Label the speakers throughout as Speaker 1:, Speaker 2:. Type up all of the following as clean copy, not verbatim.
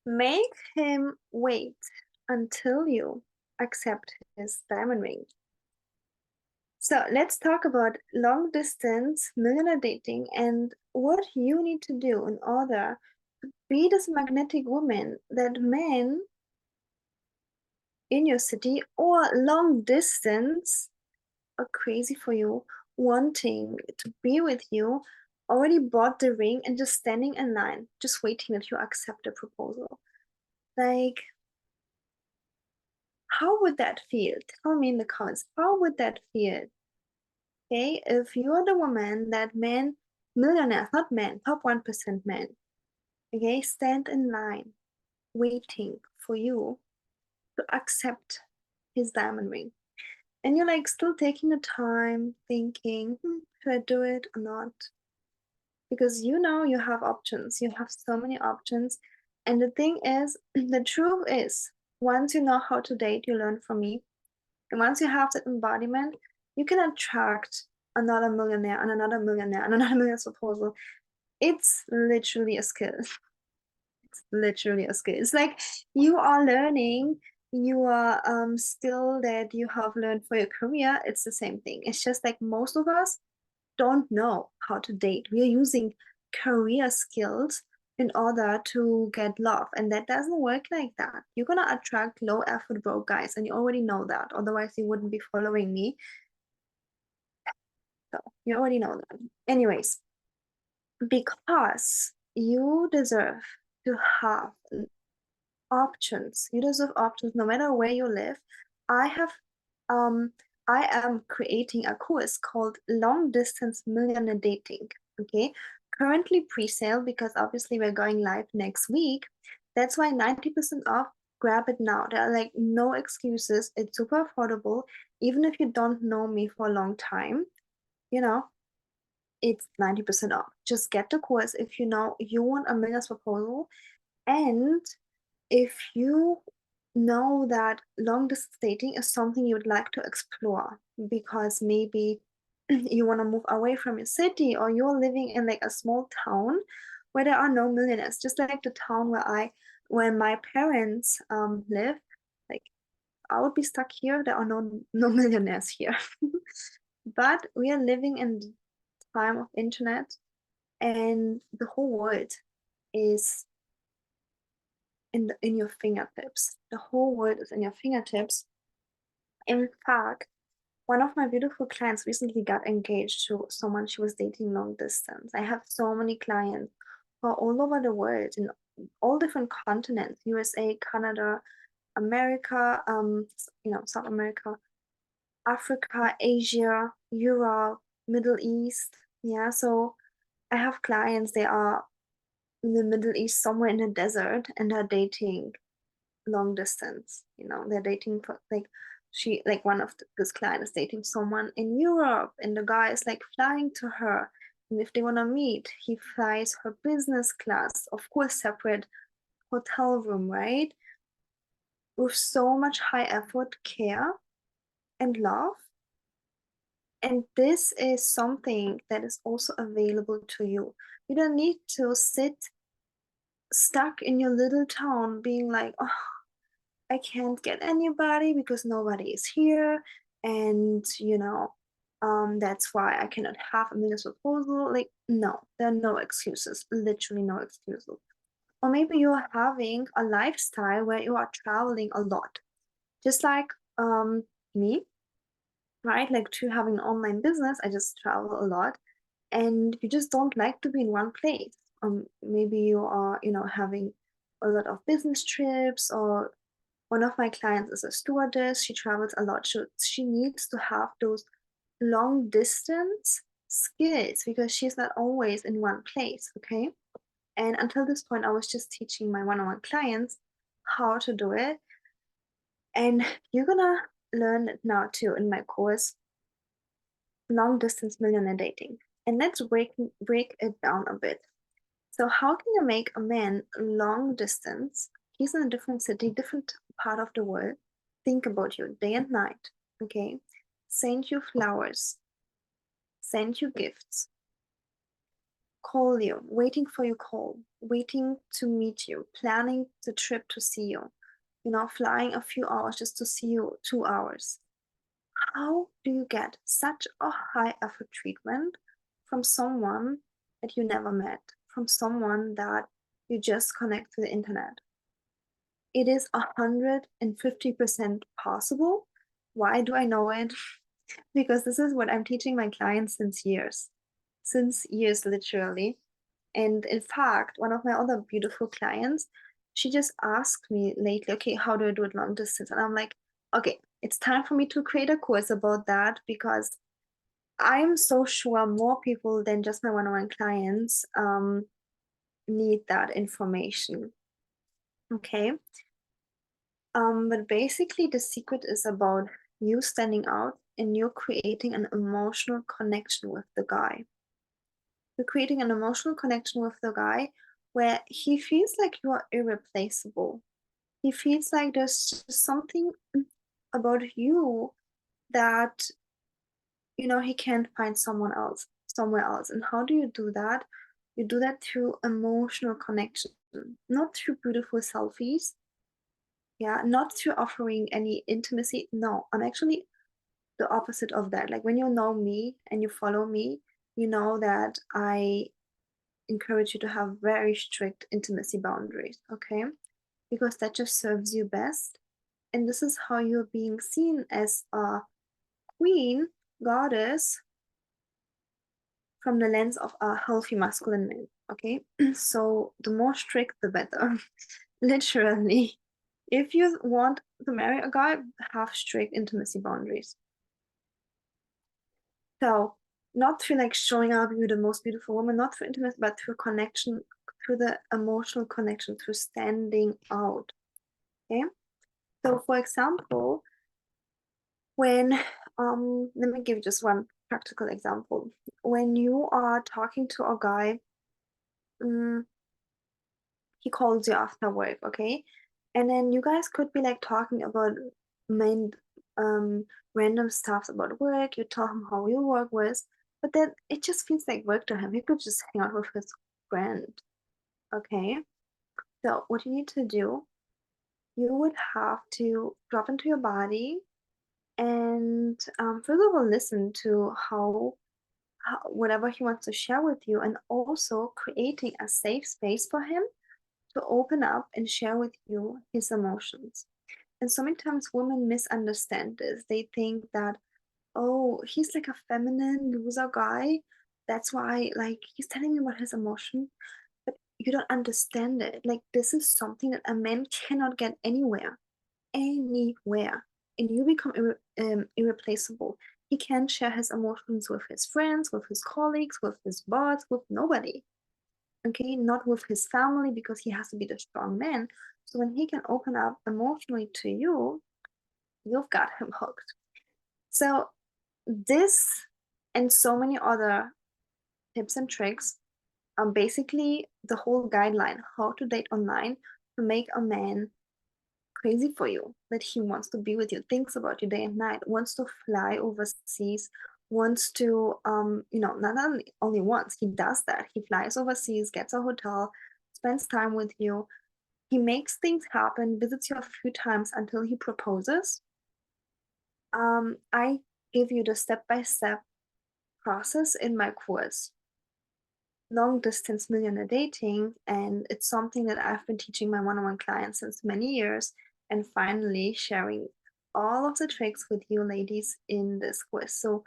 Speaker 1: Make him wait until you accept his diamond ring. So let's talk about long distance millionaire dating and what you need to do in order to be this magnetic woman that men in your city or long distance are crazy for you, wanting to be with you, already bought the ring and just standing in line, just waiting that you accept the proposal. Like, how would that feel? Tell me in the comments, how would that feel? Okay, if you're the woman that men, millionaires, not men, top 1% men, okay, stand in line waiting for you to accept his diamond ring. And you're like still taking the time, thinking, should I do it or not? Because you know you have options. You have so many options. And the thing is, the truth is, once you know how to date, you learn from me. And once you have that embodiment, you can attract another millionaire and another millionaire and another millionaire proposal. It's literally a skill. It's literally a skill. It's like you are learning your skill that you have learned for your career. It's the same thing. It's just like most of us don't know how to date. We are using career skills in order to get love, and that doesn't work like that. You're gonna attract low effort broke guys, and you already know that. Otherwise, you wouldn't be following me. So you already know that. Anyways, because you deserve to have options. You deserve options no matter where you live. I have I am creating a course called Long Distance Millionaire Dating. Okay. Currently pre-sale because obviously we're going live next week. That's why 90% off. Grab it now. There are like no excuses. It's super affordable. Even if you don't know me for a long time, you know, it's 90% off. Just get the course if you know you want a millionaire's proposal. And if you know that long distance dating is something you would like to explore because maybe you want to move away from your city or you're living in like a small town where there are no millionaires, just like the town where my parents live, like I would be stuck here. There are no millionaires here. But we are living in the time of internet and the whole world is in your fingertips. The whole world is in your fingertips. In fact, one of my beautiful clients recently got engaged to someone she was dating long distance. I have so many clients who are all over the world in all different continents, USA, Canada, America, South America, Africa, Asia, Europe, Middle East. Yeah, so I have clients, they are in the Middle East, somewhere in the desert, and they're dating long distance. They're dating for like one of this client is dating someone in Europe, and the guy is like flying to her. And if they want to meet, he flies her business class, of course, separate hotel room, right? With so much high effort, care, and love. And this is something that is also available to you. You don't need to sit stuck in your little town being like, oh, I can't get anybody because nobody is here. And, that's why I cannot have a million's proposal. Like, no, there are no excuses, literally no excuses. Or maybe you're having a lifestyle where you are traveling a lot, just like me, right? Like to having an online business, I just travel a lot, and you just don't like to be in one place. Maybe you are, having a lot of business trips, or one of my clients is a stewardess. She travels a lot. She needs to have those long distance skills because she's not always in one place, okay? And until this point, I was just teaching my one-on-one clients how to do it. And you're gonna learn it now too in my course, Long Distance Millionaire Dating. And let's break it down a bit. So how can you make a man long distance? He's in a different city, different part of the world. Think about you day and night, okay? Send you flowers, send you gifts, call you, waiting for your call, waiting to meet you, planning the trip to see you, flying a few hours just to see you 2 hours. How do you get such a high effort treatment from someone that you never met, from someone that you just connect to the internet? It is 150% possible. Why do I know it? Because this is what I'm teaching my clients since years, literally. And in fact, one of my other beautiful clients, she just asked me lately, okay, how do I do it long distance? And I'm like, okay, it's time for me to create a course about that, because I'm so sure more people than just my one-on-one clients need that information. Okay. But basically the secret is about you standing out and you're creating an emotional connection with the guy. You're creating an emotional connection with the guy where he feels like you are irreplaceable. He feels like there's just something about you that he can't find somewhere else. And how do you do that? You do that through emotional connection, not through beautiful selfies. Yeah, not through offering any intimacy. No, I'm actually the opposite of that. Like when you know me and you follow me, you know that I encourage you to have very strict intimacy boundaries, okay? Because that just serves you best. And this is how you're being seen as a queen, goddess, from the lens of a healthy masculine man, okay? So the more strict, the better. Literally. If you want to marry a guy, have strict intimacy boundaries. So not through like showing up you're the most beautiful woman, not through intimacy, but through connection, through the emotional connection, through standing out. Okay. So for example, when let me give just one practical example. When you are talking to a guy, he calls you after work, okay? And then you guys could be like talking about main random stuff about work. You tell him how your work was, but then it just feels like work to him. He could just hang out with his friend, okay? So what you need to do, you would have to drop into your body and first of all listen to how whatever he wants to share with you, and also creating a safe space for him to open up and share with you his emotions. And so many times women misunderstand this. They think that, oh, he's like a feminine loser guy. That's why, like, he's telling me about his emotion, but you don't understand it. Like, this is something that a man cannot get anywhere, anywhere. And you become irreplaceable. He can't share his emotions with his friends, with his colleagues, with his boss, with nobody. Okay, not with his family, because he has to be the strong man. So when he can open up emotionally to you, you've got him hooked. So this and so many other tips and tricks are basically the whole guideline how to date online to make a man crazy for you, that he wants to be with you, thinks about you day and night, wants to fly overseas, wants to not only once, he does that. He flies overseas, gets a hotel, spends time with you. He makes things happen, visits you a few times until he proposes. I give you the step-by-step process in my course, Long Distance Millionaire Dating, and it's something that I've been teaching my one-on-one clients since many years, and finally sharing all of the tricks with you ladies in this course. So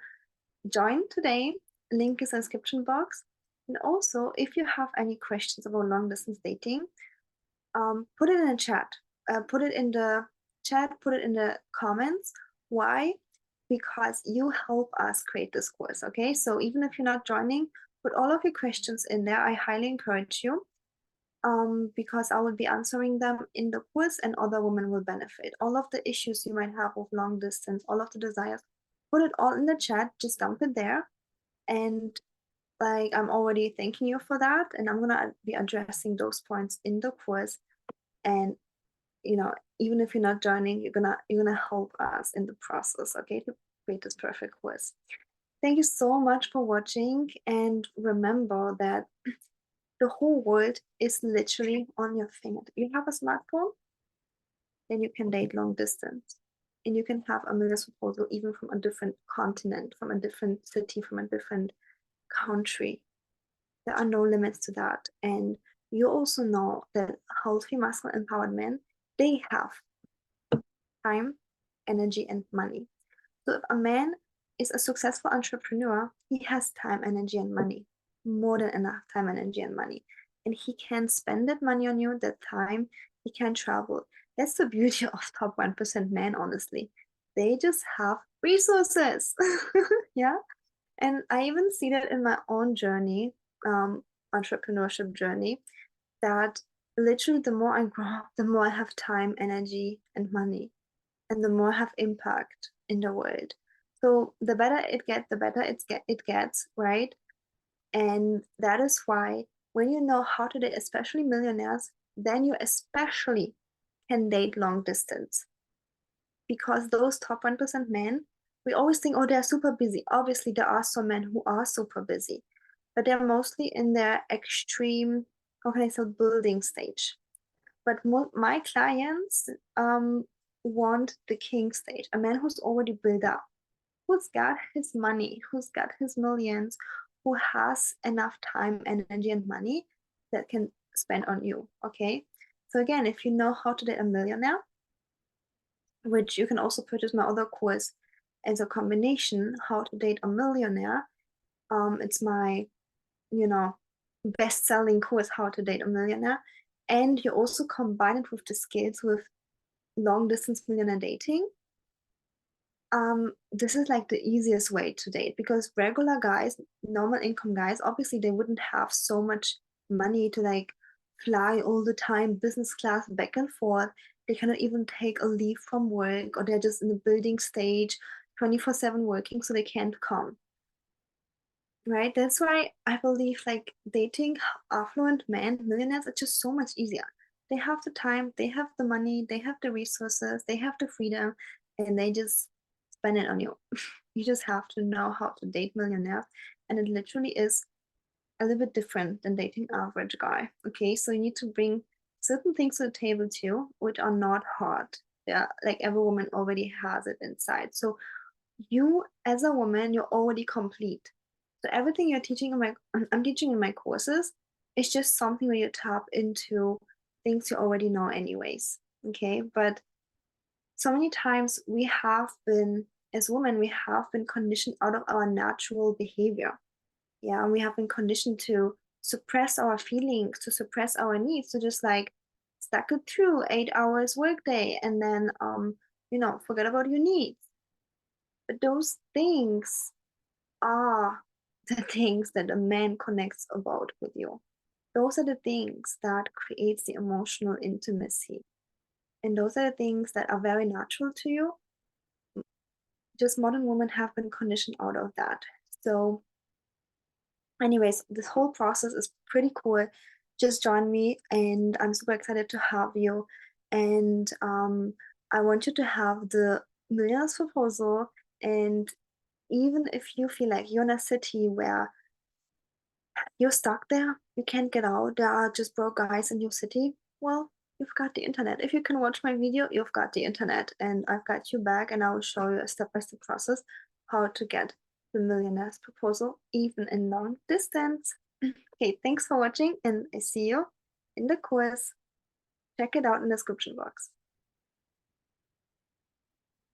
Speaker 1: join today, link is in the description box. And also, if you have any questions about long distance dating, put it in the chat. Put it in the chat, put it in the comments. Why? Because you help us create this course, okay? So even if you're not joining, put all of your questions in there. I highly encourage you, because I will be answering them in the course and other women will benefit. All of the issues you might have with long distance, all of the desires, put it all in the chat, just dump it there. And like, I'm already thanking you for that. And I'm gonna be addressing those points in the course. And even if you're not joining, you're gonna help us in the process, okay, to create this perfect course. Thank you so much for watching, and remember that the whole world is literally on your finger. If you have a smartphone, then you can date long distance. And you can have a million proposal even from a different continent, from a different city, from a different country. There are no limits to that. And you also know that healthy masculine empowered men, they have time, energy, and money. So if a man is a successful entrepreneur, he has time, energy, and money. More than enough time, energy, and money. And he can spend that money on you, that time, he can travel. That's the beauty of top 1% men, honestly. They just have resources. Yeah. And I even see that in my own journey, entrepreneurship journey, that literally the more I grow, the more I have time, energy, and money, and the more I have impact in the world. So the better it gets, the better it gets, right? And that is why when you know how to date, especially millionaires, then you especially can date long distance. Because those top 1% men, we always think, oh, they're super busy. Obviously, there are some men who are super busy, but they're mostly in their extreme, how can I say, building stage. But my clients want the king stage, a man who's already built up, who's got his money, who's got his millions, who has enough time, energy, and money that can spend on you. Okay. So again, if you know how to date a millionaire, which you can also purchase my other course as a combination, how to date a millionaire. It's my, you know, best-selling course, how to date a millionaire. And you also combine it with the skills with long distance millionaire dating. This is like the easiest way to date, because regular guys, normal income guys, obviously they wouldn't have so much money to like fly all the time, business class back and forth. They cannot even take a leave from work, or they're just in the building stage 24/7 working, so they can't come. Right? That's why I believe like dating affluent men, millionaires, are just so much easier. They have the time, they have the money, they have the resources, they have the freedom, and they just spend it on you. You just have to know how to date millionaires. And it literally is a little bit different than dating average guy. Okay, so you need to bring certain things to the table too, which are not hard. Yeah, like every woman already has it inside. So you as a woman, you're already complete. So everything you're teaching in my I'm teaching in my courses is just something where you tap into things you already know anyways. Okay. But so many times we have been, as women, we have been conditioned out of our natural behavior. Yeah, we have been conditioned to suppress our feelings, to suppress our needs, to just like stack it through 8 hours workday and then forget about your needs. But those things are the things that a man connects about with you. Those are the things that creates the emotional intimacy. And those are the things that are very natural to you. Just modern women have been conditioned out of that. So anyways, this whole process is pretty cool. Just join me, and I'm super excited to have you. And I want you to have the millionaires proposal. And even if you feel like you're in a city where you're stuck there, you can't get out, there are just broke guys in your city, well, you've got the internet. If you can watch my video, you've got the internet, and I've got you back, and I will show you a step-by-step process how to get the millionaire's proposal, even in long distance. Okay, thanks for watching, and I see you in the course. Check it out in the description box.